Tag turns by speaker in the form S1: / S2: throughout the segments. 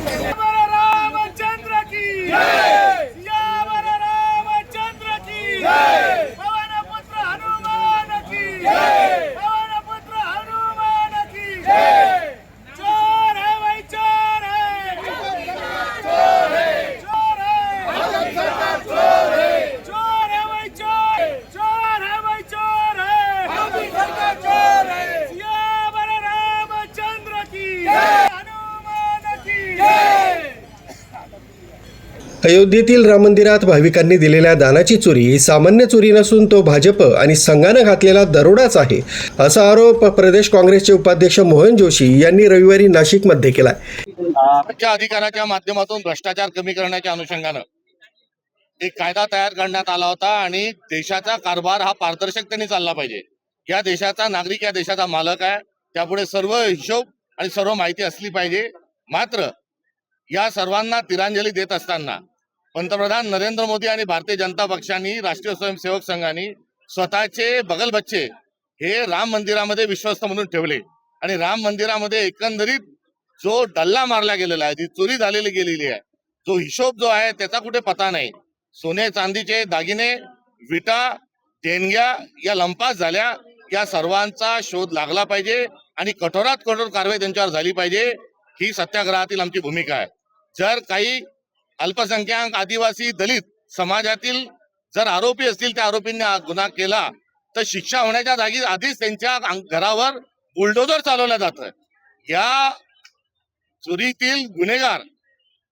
S1: रामचंद्र की जय, सियावर रामचंद्र की जय, पवन पुत्र हनुमान की जय, पवन पुत्र हनुमान की जय। चोर है भाई चोर है, चोर है, चोर है, चोर है, चोर है भाई चोर, चोर है भाई चोर है, चोर है। सियावर रामचंद्र की जय, हनुमान की जय।
S2: अयोध्येतील राम मंदिरात भाविकांनी दिलेल्या दानाची चोरी ही सामान्य चोरी नसून तो भाजप आणि संघानं घातलेला दरोडाच आहे, असा आरोप प्रदेश काँग्रेसचे उपाध्यक्ष मोहन जोशी यांनी रविवारी नाशिकमध्ये केला.
S3: उच्च अधिकाराच्या माध्यमातून भ्रष्टाचार कमी करण्याच्या अनुषंगानं एक कायदा तयार करण्यात आला होता आणि देशाचा कारभार हा पारदर्शकतेने चालला पाहिजे. या देशाचा नागरिक या देशाचा मालक आहे, त्यापुढे सर्व हिशोब आणि सर्व माहिती असली पाहिजे. मात्र या सर्वांना तिरांजली देत असताना पंतप्रधान नरेंद्र मोदी आणि भारतीय जनता पक्षांनी, राष्ट्रीय स्वयंसेवक संघाने स्वतःचे बगलबच्चे हे राम मंदिरामध्ये विश्वस्त म्हणून ठेवले आणि राम मंदिरामध्ये एकंदरीत जो डल्ला मारला गेलेला आहे, जी चोरी झालेली गेलेली आहे, जो हिशोब जो आहे त्याचा कुठे पता नाही. सोने चांदीचे दागिने, विटा, देणग्या या लंपास झाल्या. या सर्वांचा शोध लागला पाहिजे आणि कठोरात कठोर कारवाई त्यांच्यावर झाली पाहिजे. ही सत्याग्रहातील आमची भूमिका आहे. जर काही अल्पसंख्याक, आदिवासी, दलित समाजातील जर आरोपी असतील, त्या आरोपींनी गुन्हा केला तर शिक्षा होण्याच्या जागी आधीच त्यांच्या घरावर बुलडोजर चालवलं जातं. या चोरीतील गुन्हेगार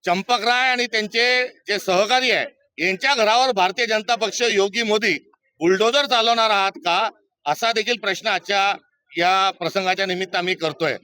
S3: चंपकराय आणि त्यांचे जे सहकारी आहे यांच्या घरावर भारतीय जनता पक्ष, योगी मोदी बुलडोजर चालवणार आहात का, असा देखील प्रश्न आजच्या या प्रसंगाच्या निमित्त आम्ही करतोय.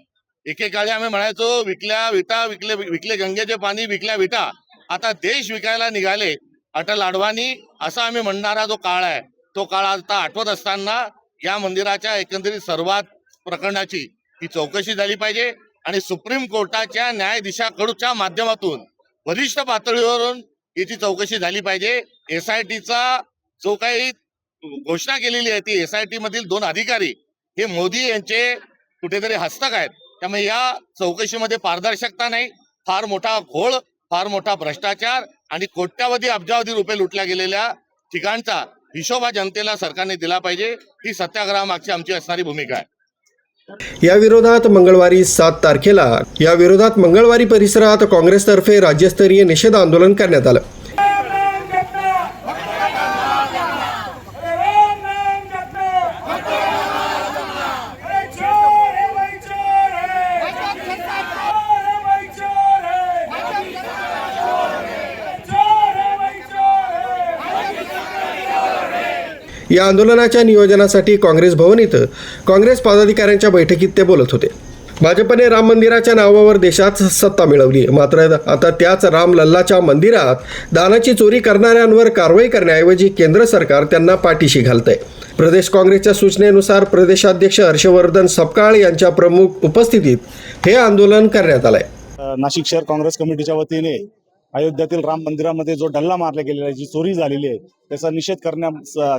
S3: एकेकाळी आम्ही म्हणायचो विकल्या विटा, विकले गंगेचे पाणी, विकल्या विटा. आता देश विकायला निघाले अटल अडवाणी, असा आम्ही म्हणणारा जो काळ आहे तो काळ आता आठवत असताना या मंदिराच्या एकंदरीत सर्वात प्रकरणाची ही चौकशी झाली पाहिजे आणि सुप्रीम कोर्टाच्या न्यायाधीशाकडच्या माध्यमातून वरिष्ठ पातळीवरून याची चौकशी झाली पाहिजे. SITचा जो काही घोषणा केलेली आहे ती SIT मधील 2 अधिकारी हे मोदी यांचे कुठेतरी हस्तक आहेत. त्यामुळे या चौकशीमध्ये पारदर्शकता नाही, फार मोठा घोळ, फार मोठा भ्रष्टाचार आणि कोट्यावधी अब्जावधी रुपये लुटल्या गेलेल्या ठिकाणचा हिशोब हा जनतेला सरकारने दिला पाहिजे. ही सत्याग्रहामागची आमची असणारी भूमिका आहे.
S2: या विरोधात मंगळवारी परिसरात काँग्रेसतर्फे राज्यस्तरीय निषेध आंदोलन करण्यात आलं. या आंदोलनाच्या नियोजनासाठी काँग्रेस भवन इथं काँग्रेस पदाधिकाऱ्यांच्या बैठकीत ते बोलत होते. भाजपने राम मंदिराच्या नावावर देशात सत्ता मिळवली, मात्र आता त्याच रामलल्लाच्या मंदिरात दानाची चोरी करणाऱ्यांवर कारवाई करण्याऐवजी केंद्र सरकार त्यांना पाठीशी घालतंय. प्रदेश काँग्रेसच्या सूचनेनुसार प्रदेशाध्यक्ष हर्षवर्धन सपकाळ यांच्या प्रमुख उपस्थितीत हे आंदोलन करण्यात आलंय.
S4: नाशिक शहर काँग्रेस कमिटीच्या वतीने अयोध्यातील राम मंदिरामध्ये जो डल्ला मारला गेलेला आहे, जी चोरी झालेली आहे, त्याचा निषेध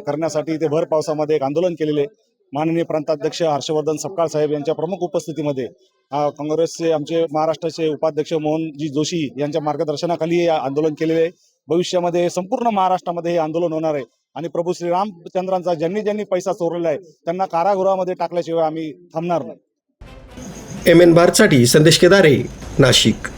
S4: करण्यासाठी ते भर पावसामध्ये एक आंदोलन केलेले. माननीय प्रांताध्यक्ष हर्षवर्धन सपकाळ साहेब यांच्या प्रमुख उपस्थितीमध्ये काँग्रेसचे आमचे महाराष्ट्राचे उपाध्यक्ष मोहनजी जोशी यांच्या मार्गदर्शनाखाली हे आंदोलन केलेले आहे. भविष्यामध्ये संपूर्ण महाराष्ट्रामध्ये हे आंदोलन होणार आहे आणि प्रभू श्री रामचंद्रांचा ज्यांनी पैसा चोरलेला आहे त्यांना कारागृहामध्ये टाकल्याशिवाय आम्ही थांबणार नाही.
S2: MN भारतसाठी संदेश केदारे, नाशिक.